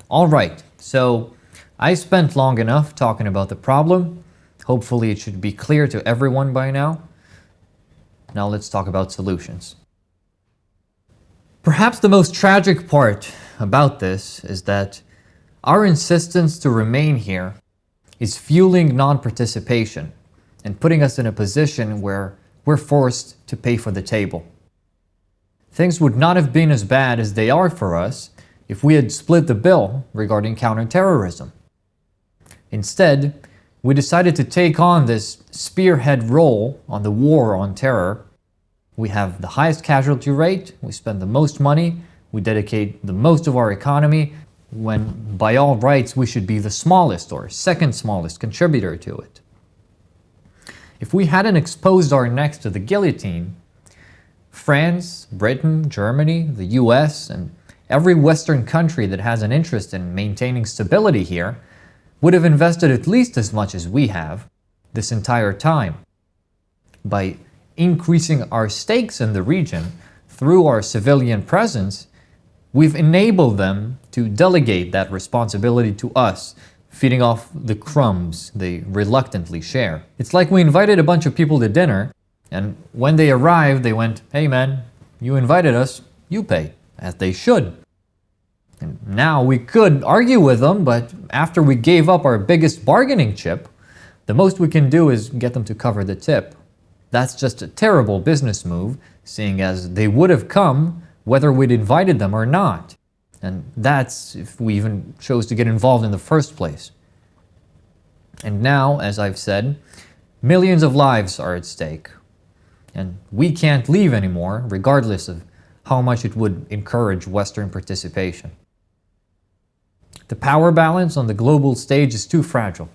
Alright, so I spent long enough talking about the problem. Hopefully it should be clear to everyone by now. Now let's talk about solutions. Perhaps the most tragic part about this is that our insistence to remain here is fueling non-participation and putting us in a position where we're forced to pay for the table. Things would not have been as bad as they are for us if we had split the bill regarding counter-terrorism. Instead, we decided to take on this spearhead role on the war on terror. We have the highest casualty rate, we spend the most money, we dedicate the most of our economy, when by all rights we should be the smallest or second smallest contributor to it. If we hadn't exposed our necks to the guillotine, France, Britain, Germany, the US, and every Western country that has an interest in maintaining stability here would have invested at least as much as we have this entire time. By increasing our stakes in the region through our civilian presence, we've enabled them to delegate that responsibility to us, feeding off the crumbs they reluctantly share. It's like we invited a bunch of people to dinner, and when they arrived, they went, "Hey man, you invited us, you pay," as they should. And now we could argue with them, but after we gave up our biggest bargaining chip, the most we can do is get them to cover the tip. That's just a terrible business move, seeing as they would have come whether we'd invited them or not. And that's if we even chose to get involved in the first place. And now, as I've said, millions of lives are at stake. And we can't leave anymore, regardless of how much it would encourage Western participation. The power balance on the global stage is too fragile,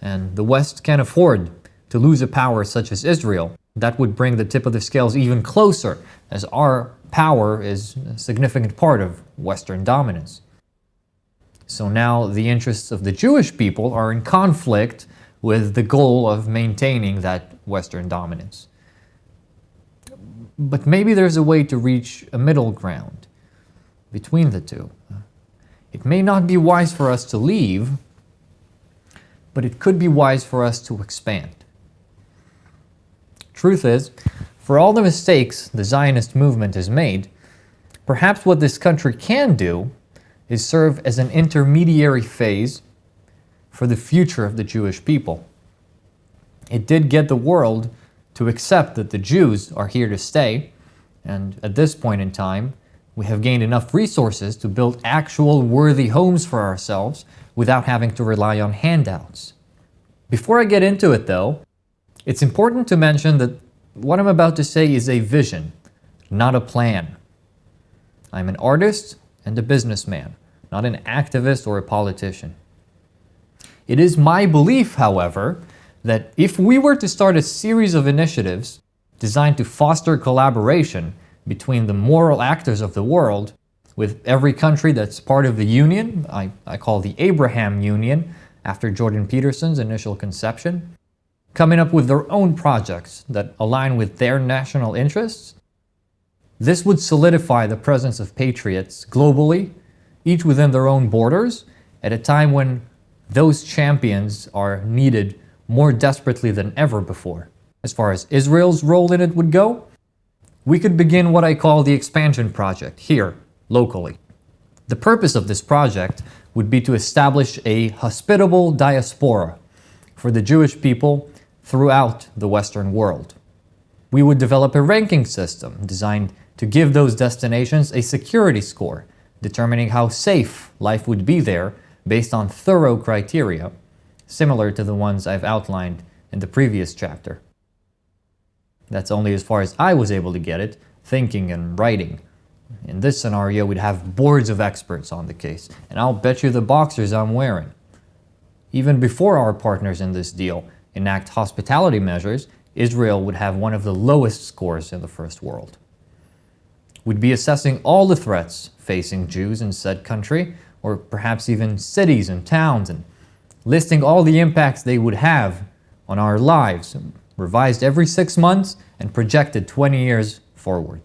and the West can't afford to lose a power such as Israel. That would bring the tip of the scales even closer, as our power is a significant part of Western dominance. So now the interests of the Jewish people are in conflict with the goal of maintaining that Western dominance. But maybe there's a way to reach a middle ground between the two. It may not be wise for us to leave, but it could be wise for us to expand. Truth is, for all the mistakes the Zionist movement has made, perhaps what this country can do is serve as an intermediary phase for the future of the Jewish people. It did get the world to accept that the Jews are here to stay, and at this point in time, we have gained enough resources to build actual worthy homes for ourselves without having to rely on handouts. Before I get into it though, it's important to mention that what I'm about to say is a vision, not a plan. I'm an artist and a businessman, not an activist or a politician. It is my belief, however, that if we were to start a series of initiatives designed to foster collaboration between the moral actors of the world, with every country that's part of the Union, I call the Abraham Union, after Jordan Peterson's initial conception, coming up with their own projects that align with their national interests, this would solidify the presence of patriots globally, each within their own borders, at a time when those champions are needed more desperately than ever before. As far as Israel's role in it would go, we could begin what I call the expansion project here, locally. The purpose of this project would be to establish a hospitable diaspora for the Jewish people throughout the Western world. We would develop a ranking system designed to give those destinations a security score, determining how safe life would be there based on thorough criteria, similar to the ones I've outlined in the previous chapter. That's only as far as I was able to get it, thinking and writing. In this scenario, we'd have boards of experts on the case, and I'll bet you the boxers I'm wearing. Even before our partners in this deal enact hospitality measures, Israel would have one of the lowest scores in the first world. We'd be assessing all the threats facing Jews in said country, or perhaps even cities and towns, and listing all the impacts they would have on our lives, revised every 6 months and projected 20 years forward.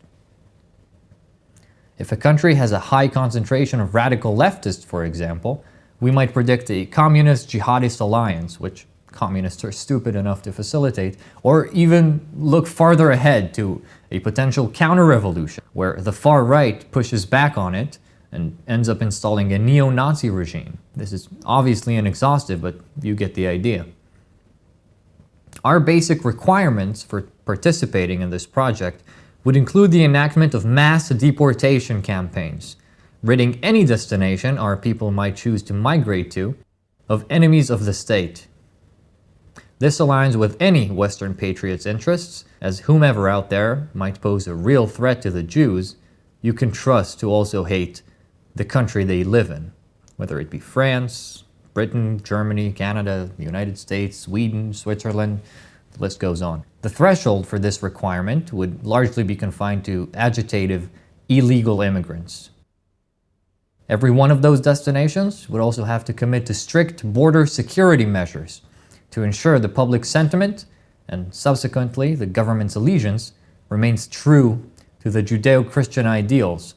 If a country has a high concentration of radical leftists, for example, we might predict a communist-jihadist alliance, which communists are stupid enough to facilitate, or even look farther ahead to a potential counter-revolution, where the far right pushes back on it and ends up installing a neo-Nazi regime. This is obviously inexhaustive, but you get the idea. Our basic requirements for participating in this project would include the enactment of mass deportation campaigns, ridding any destination our people might choose to migrate to of enemies of the state. This aligns with any Western patriot's interests, as whomever out there might pose a real threat to the Jews, you can trust to also hate the country they live in, whether it be France, Britain, Germany, Canada, the United States, Sweden, Switzerland, the list goes on. The threshold for this requirement would largely be confined to agitative, illegal immigrants. Every one of those destinations would also have to commit to strict border security measures to ensure the public sentiment and subsequently the government's allegiance remains true to the Judeo-Christian ideals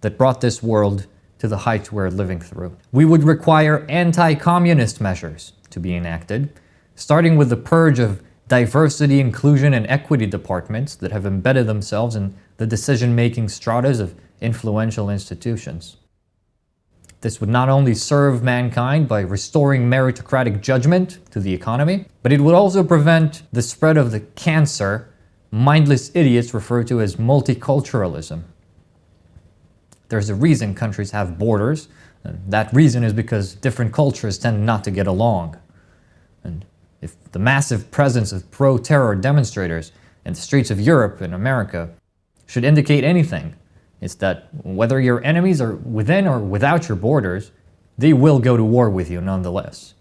that brought this world to the heights we're living through. We would require anti-communist measures to be enacted, starting with the purge of diversity, inclusion, and equity departments that have embedded themselves in the decision-making stratas of influential institutions. This would not only serve mankind by restoring meritocratic judgment to the economy, but it would also prevent the spread of the cancer mindless idiots refer to as multiculturalism. There's a reason countries have borders, and that reason is because different cultures tend not to get along. And if the massive presence of pro-terror demonstrators in the streets of Europe and America should indicate anything, it's that whether your enemies are within or without your borders, they will go to war with you nonetheless.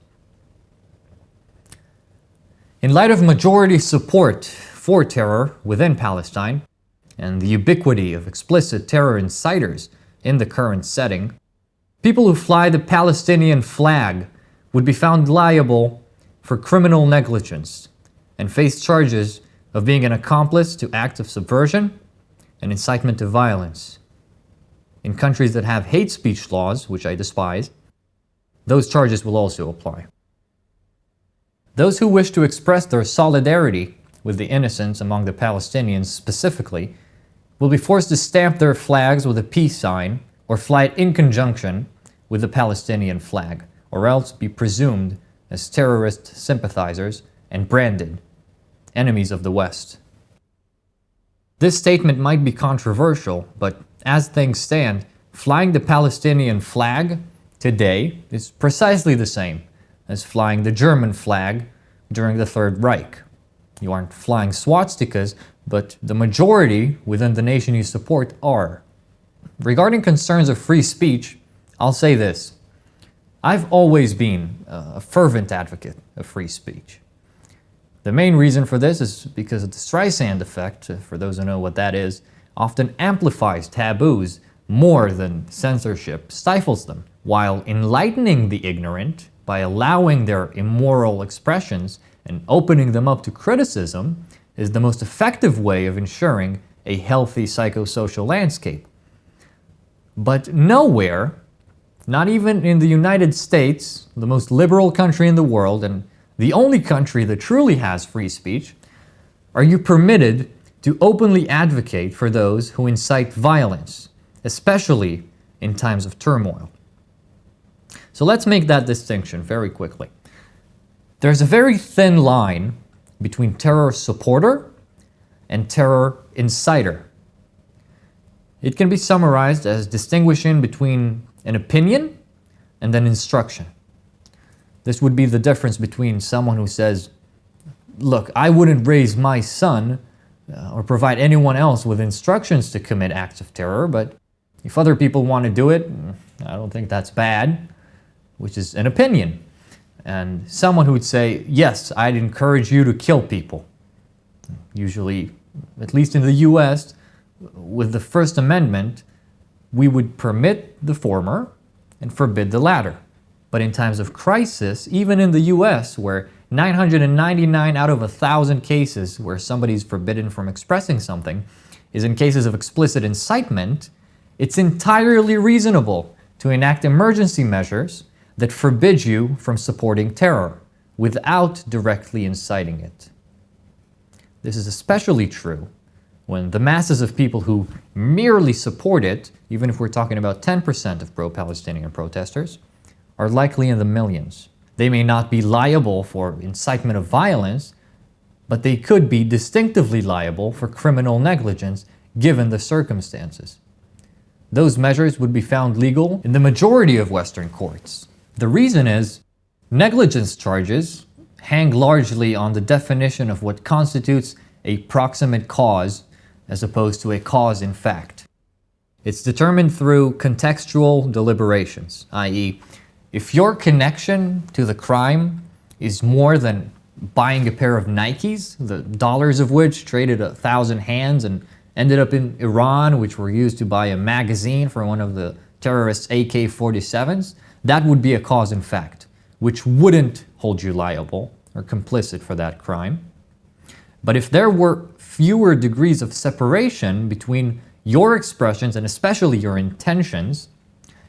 In light of majority support for terror within Palestine, and the ubiquity of explicit terror inciters in the current setting, people who fly the Palestinian flag would be found liable for criminal negligence and face charges of being an accomplice to acts of subversion and incitement to violence. In countries that have hate speech laws, which I despise, those charges will also apply. Those who wish to express their solidarity with the innocents among the Palestinians specifically will be forced to stamp their flags with a peace sign or fly it in conjunction with the Palestinian flag, or else be presumed as terrorist sympathizers and branded enemies of the West. This statement might be controversial, but as things stand, flying the Palestinian flag today is precisely the same as flying the German flag during the Third Reich. You aren't flying swastikas, but the majority within the nation you support are. Regarding concerns of free speech, I'll say this. I've always been a fervent advocate of free speech. The main reason for this is because the Streisand effect, for those who know what that is, often amplifies taboos more than censorship stifles them, while enlightening the ignorant by allowing their immoral expressions and opening them up to criticism is the most effective way of ensuring a healthy psychosocial landscape. But nowhere, not even in the United States, the most liberal country in the world and the only country that truly has free speech, are you permitted to openly advocate for those who incite violence, especially in times of turmoil. So let's make that distinction very quickly. There's a very thin line between terror supporter and terror inciter. It can be summarized as distinguishing between an opinion and an instruction. This would be the difference between someone who says, look, I wouldn't raise my son or provide anyone else with instructions to commit acts of terror, but if other people want to do it, I don't think that's bad, which is an opinion. And someone who would say, yes, I'd encourage you to kill people. Usually, at least in the US, with the First Amendment, we would permit the former and forbid the latter. But in times of crisis, even in the US, where 999 out of 1,000 cases where somebody's forbidden from expressing something is in cases of explicit incitement, it's entirely reasonable to enact emergency measures that forbid you from supporting terror without directly inciting it. This is especially true when the masses of people who merely support it, even if we're talking about 10% of pro-Palestinian protesters, are likely in the millions. They may not be liable for incitement of violence, but they could be distinctively liable for criminal negligence given the circumstances. Those measures would be found legal in the majority of Western courts. The reason is, negligence charges hang largely on the definition of what constitutes a proximate cause as opposed to a cause in fact. It's determined through contextual deliberations, i.e., if your connection to the crime is more than buying a pair of Nikes, the dollars of which traded 1,000 hands and ended up in Iran, which were used to buy a magazine for one of the terrorists' AK-47s, that would be a cause in fact, which wouldn't hold you liable or complicit for that crime. But if there were fewer degrees of separation between your expressions and especially your intentions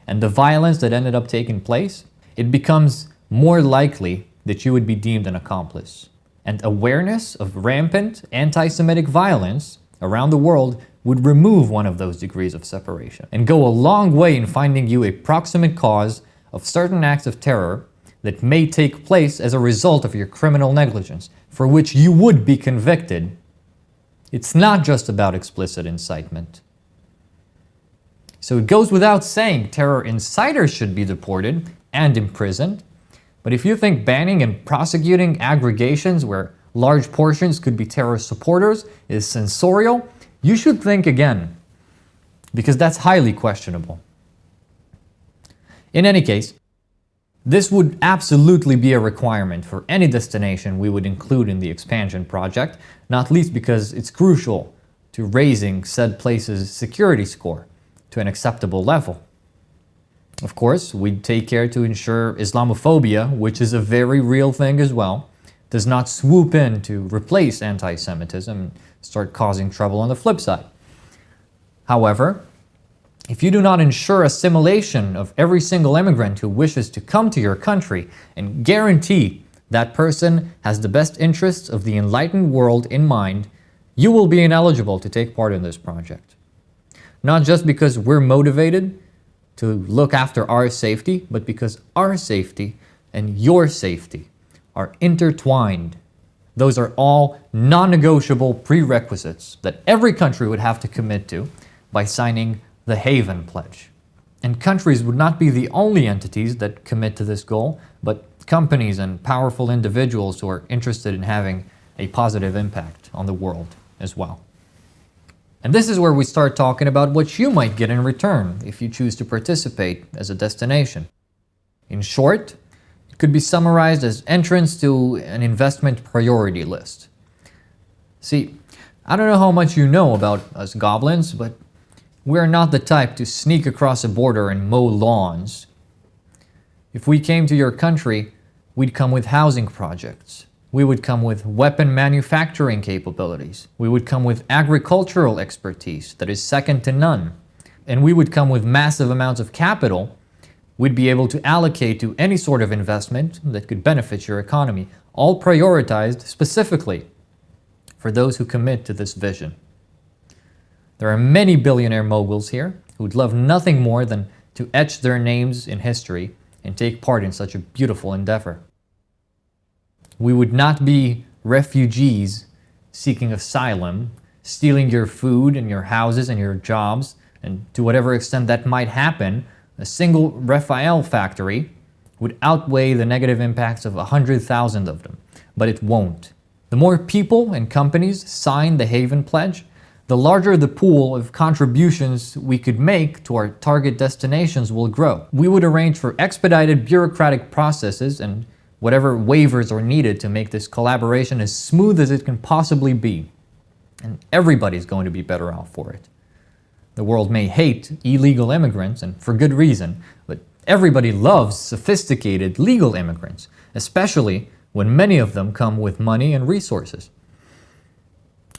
and the violence that ended up taking place, it becomes more likely that you would be deemed an accomplice. And awareness of rampant anti-Semitic violence around the world would remove one of those degrees of separation and go a long way in finding you a proximate cause of certain acts of terror that may take place as a result of your criminal negligence, for which you would be convicted. It's not just about explicit incitement. So it goes without saying terror inciters should be deported and imprisoned, but if you think banning and prosecuting aggregations where large portions could be terrorist supporters is censorial, you should think again, because that's highly questionable. In any case, this would absolutely be a requirement for any destination we would include in the expansion project, not least because it's crucial to raising said place's security score to an acceptable level. Of course, we'd take care to ensure Islamophobia, which is a very real thing as well, does not swoop in to replace anti-Semitism and start causing trouble on the flip side. However, if you do not ensure assimilation of every single immigrant who wishes to come to your country and guarantee that person has the best interests of the enlightened world in mind, you will be ineligible to take part in this project. Not just because we're motivated to look after our safety, but because our safety and your safety are intertwined. Those are all non-negotiable prerequisites that every country would have to commit to by signing the Haven Pledge. And countries would not be the only entities that commit to this goal, but companies and powerful individuals who are interested in having a positive impact on the world as well. And this is where we start talking about what you might get in return if you choose to participate as a destination. In short, it could be summarized as entrance to an investment priority list. See, I don't know how much you know about us goblins, but we're not the type to sneak across a border and mow lawns. If we came to your country, we'd come with housing projects. We would come with weapon manufacturing capabilities. We would come with agricultural expertise that is second to none. And we would come with massive amounts of capital we'd be able to allocate to any sort of investment that could benefit your economy, all prioritized specifically for those who commit to this vision. There are many billionaire moguls here who would love nothing more than to etch their names in history and take part in such a beautiful endeavor. We would not be refugees seeking asylum, stealing your food and your houses and your jobs, and to whatever extent that might happen, a single Raphael factory would outweigh the negative impacts of 100,000 of them, but it won't. The more people and companies sign the Haven Pledge, the larger the pool of contributions we could make to our target destinations will grow. We would arrange for expedited bureaucratic processes and whatever waivers are needed to make this collaboration as smooth as it can possibly be. And everybody's going to be better off for it. The world may hate illegal immigrants, and for good reason, but everybody loves sophisticated legal immigrants, especially when many of them come with money and resources.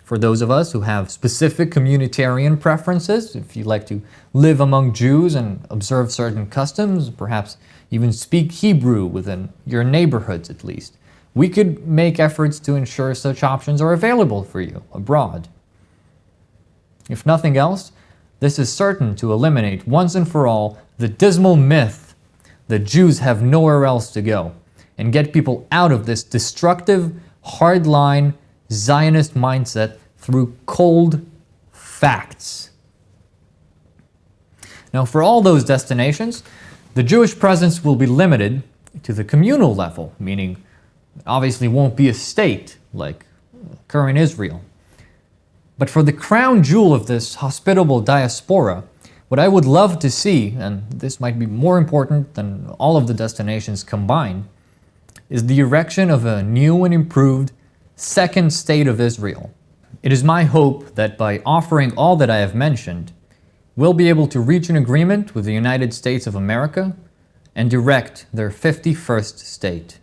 For those of us who have specific communitarian preferences, if you like to live among Jews and observe certain customs, perhaps even speak Hebrew within your neighborhoods at least, we could make efforts to ensure such options are available for you abroad. If nothing else, this is certain to eliminate once and for all the dismal myth that Jews have nowhere else to go, and get people out of this destructive, hardline Zionist mindset through cold facts. Now, for all those destinations, the Jewish presence will be limited to the communal level, meaning it obviously won't be a state like current Israel. But for the crown jewel of this hospitable diaspora, what I would love to see, and this might be more important than all of the destinations combined, is the erection of a new and improved second state of Israel. It is my hope that by offering all that I have mentioned, we'll be able to reach an agreement with the United States of America and erect their 51st state,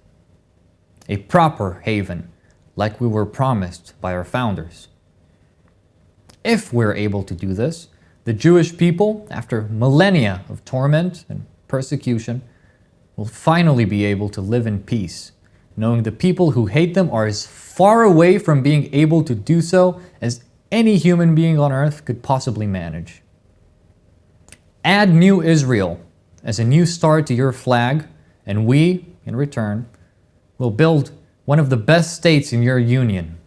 a proper haven like we were promised by our founders. If we're able to do this, the Jewish people, after millennia of torment and persecution, will finally be able to live in peace, knowing the people who hate them are as far away from being able to do so as any human being on earth could possibly manage. Add New Israel as a new star to your flag, and we, in return, will build one of the best states in your union.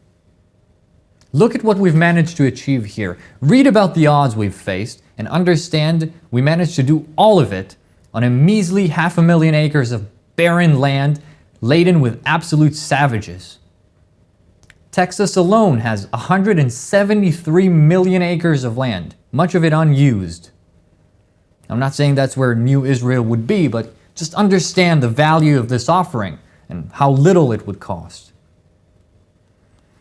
Look at what we've managed to achieve here. Read about the odds we've faced and understand we managed to do all of it on a measly 500,000 acres of barren land laden with absolute savages. Texas alone has 173 million acres of land, much of it unused. I'm not saying that's where New Israel would be, but just understand the value of this offering and how little it would cost.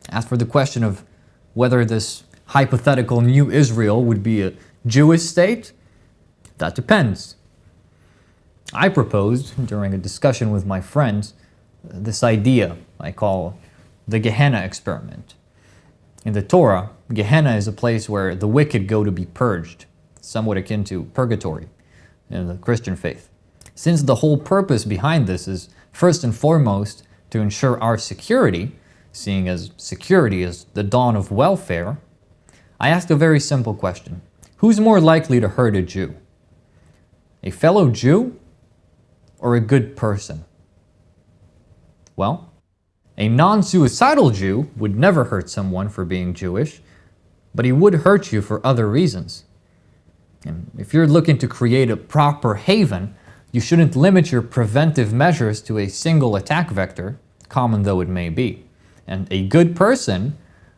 As for the question of whether this hypothetical New Israel would be a Jewish state, that depends. I proposed, during a discussion with my friends, this idea I call the Gehenna experiment. In the Torah, Gehenna is a place where the wicked go to be purged, somewhat akin to purgatory in the Christian faith. Since the whole purpose behind this is first and foremost to ensure our security, seeing as security is the dawn of welfare, I asked a very simple question. Who's more likely to hurt a Jew? A fellow Jew or a good person? Well, a non-suicidal Jew would never hurt someone for being Jewish, but he would hurt you for other reasons. And if you're looking to create a proper haven, you shouldn't limit your preventive measures to a single attack vector, common though it may be. And a good person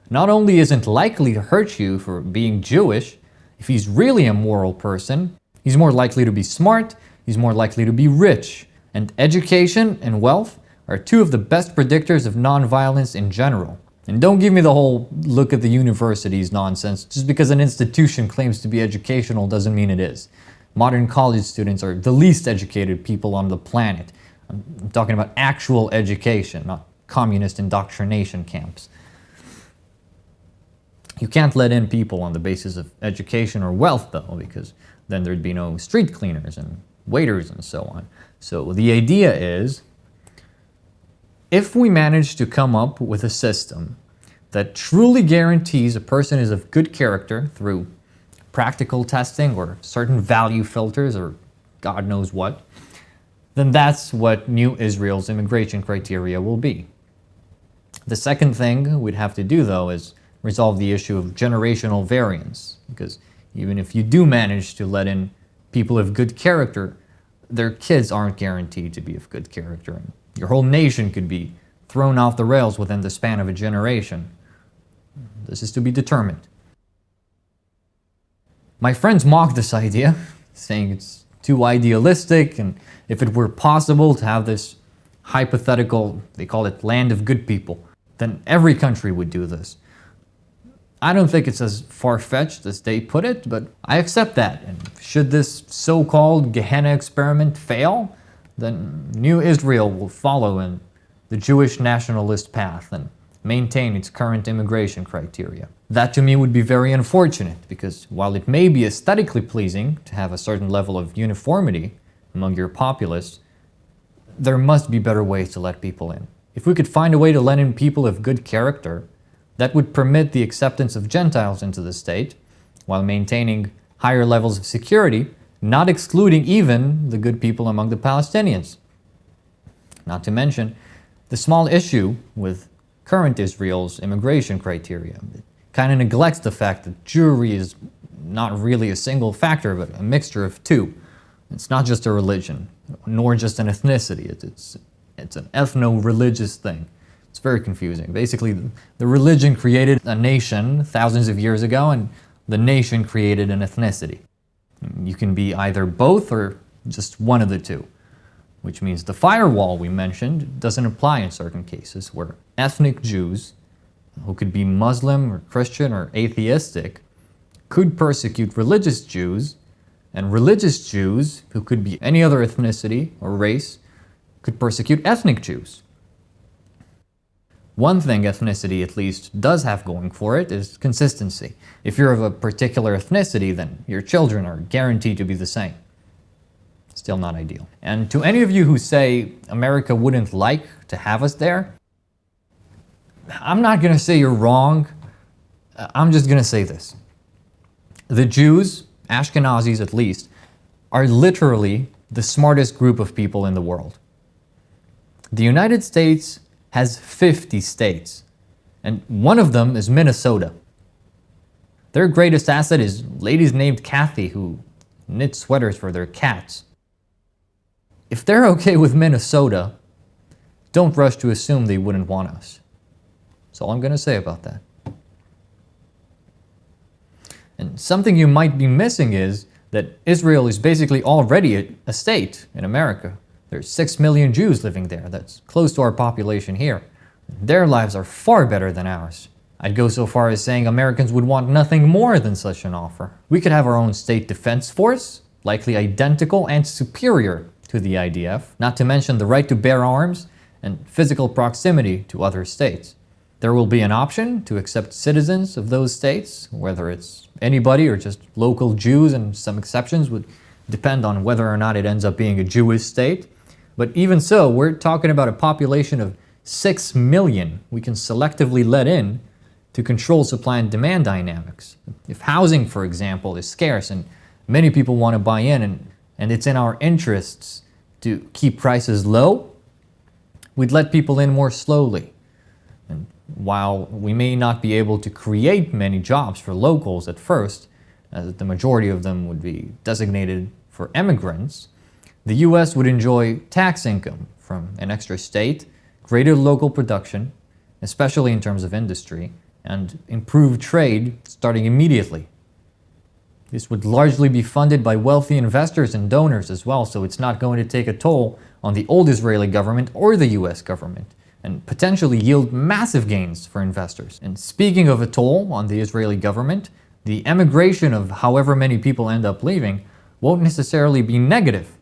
not only isn't likely to hurt you for being Jewish, if he's really a moral person, he's more likely to be smart, he's more likely to be rich. And education and wealth are two of the best predictors of nonviolence in general. And don't give me the whole look at the universities nonsense. Just because an institution claims to be educational doesn't mean it is. Modern college students are the least educated people on the planet. I'm talking about actual education, not communist indoctrination camps. You can't let in people on the basis of education or wealth, though, because then there'd be no street cleaners and waiters and so on. So the idea is, if we manage to come up with a system that truly guarantees a person is of good character through practical testing or certain value filters or God knows what, then that's what New Israel's immigration criteria will be. The second thing we'd have to do, though, is resolve the issue of generational variance, because even if you do manage to let in people of good character, their kids aren't guaranteed to be of good character. And your whole nation could be thrown off the rails within the span of a generation. This is to be determined. My friends mock this idea, saying it's too idealistic, and if it were possible to have this hypothetical, they call it land of good people, then every country would do this. I don't think it's as far-fetched as they put it, but I accept that. And should this so-called Gehenna experiment fail, then New Israel will follow in the Jewish nationalist path and maintain its current immigration criteria. That to me would be very unfortunate, because while it may be aesthetically pleasing to have a certain level of uniformity among your populace, there must be better ways to let people in. If we could find a way to let in people of good character, that would permit the acceptance of Gentiles into the state, while maintaining higher levels of security, not excluding even the good people among the Palestinians. Not to mention the small issue with current Israel's immigration criteria. It kind of neglects the fact that Jewry is not really a single factor, but a mixture of two. It's not just a religion, nor just an ethnicity. It's an ethno-religious thing. It's very confusing. Basically, the religion created a nation thousands of years ago, and the nation created an ethnicity. You can be either both or just one of the two, which means the firewall we mentioned doesn't apply in certain cases where ethnic Jews, who could be Muslim or Christian or atheistic, could persecute religious Jews, and religious Jews, who could be any other ethnicity or race, could persecute ethnic Jews. One thing ethnicity at least does have going for it is consistency. If you're of a particular ethnicity, then your children are guaranteed to be the same. Still not ideal. And to any of you who say America wouldn't like to have us there, I'm not going to say you're wrong. I'm just going to say this. The Jews, Ashkenazis at least, are literally the smartest group of people in the world. The United States has 50 states, and one of them is Minnesota. Their greatest asset is ladies named Kathy who knit sweaters for their cats. If they're okay with Minnesota, don't rush to assume they wouldn't want us. That's all I'm going to say about that. And something you might be missing is that Israel is basically already a state in America. There's 6 million Jews living there. That's close to our population here. Their lives are far better than ours. I'd go so far as saying Americans would want nothing more than such an offer. We could have our own state defense force, likely identical and superior to the IDF, not to mention the right to bear arms and physical proximity to other states. There will be an option to accept citizens of those states, whether it's anybody or just local Jews, and some exceptions would depend on whether or not it ends up being a Jewish state. But even so, we're talking about a population of 6 million we can selectively let in to control supply and demand dynamics. If housing, for example, is scarce and many people want to buy in, and it's in our interests to keep prices low, we'd let people in more slowly. And while we may not be able to create many jobs for locals at first, as the majority of them would be designated for immigrants, the U.S. would enjoy tax income from an extra state, greater local production, especially in terms of industry, and improved trade starting immediately. This would largely be funded by wealthy investors and donors as well, so it's not going to take a toll on the old Israeli government or the U.S. government, and potentially yield massive gains for investors. And speaking of a toll on the Israeli government, the emigration of however many people end up leaving won't necessarily be negative.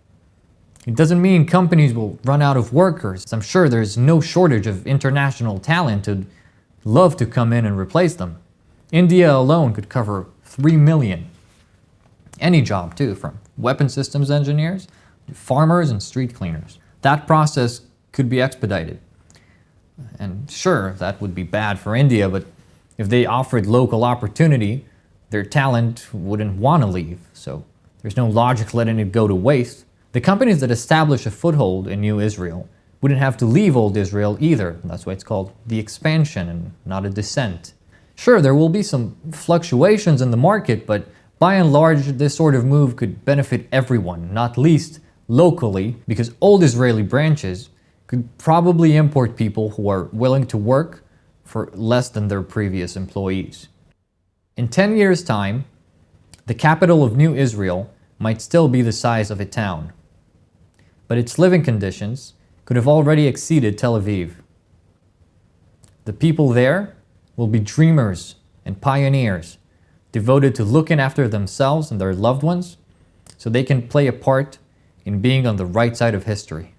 It doesn't mean companies will run out of workers. I'm sure there's no shortage of international talent who'd love to come in and replace them. India alone could cover 3 million. Any job too, from weapon systems engineers to farmers and street cleaners. That process could be expedited. And sure, that would be bad for India, but if they offered local opportunity, their talent wouldn't want to leave, so there's no logic letting it go to waste. The companies that establish a foothold in New Israel wouldn't have to leave Old Israel either. That's why it's called the expansion and not a descent. Sure, there will be some fluctuations in the market, but by and large, this sort of move could benefit everyone, not least locally, because old Israeli branches could probably import people who are willing to work for less than their previous employees. In 10 years' time, the capital of New Israel might still be the size of a town, but its living conditions could have already exceeded Tel Aviv. The people there will be dreamers and pioneers, devoted to looking after themselves and their loved ones so they can play a part in being on the right side of history.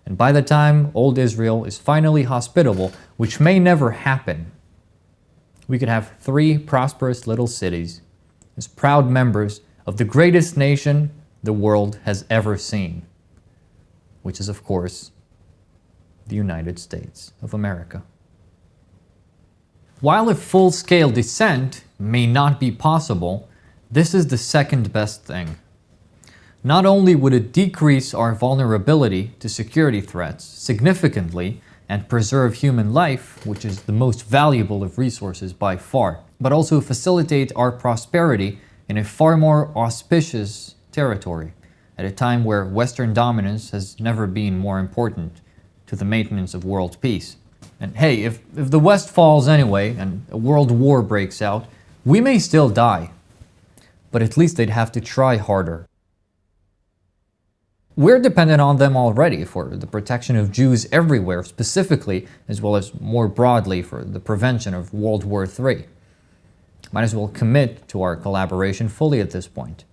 And by the time old Israel is finally hospitable, which may never happen, we could have 3 prosperous little cities as proud members of the greatest nation the world has ever seen, which is, of course, the United States of America. While a full-scale descent may not be possible, this is the second best thing. Not only would it decrease our vulnerability to security threats significantly and preserve human life, which is the most valuable of resources by far, but also facilitate our prosperity in a far more auspicious territory, at a time where Western dominance has never been more important to the maintenance of world peace. And hey, if the West falls anyway and a world war breaks out, we may still die, but at least they'd have to try harder. We're dependent on them already for the protection of Jews everywhere, specifically, as well as more broadly for the prevention of World War III. Might as well commit to our collaboration fully at this point.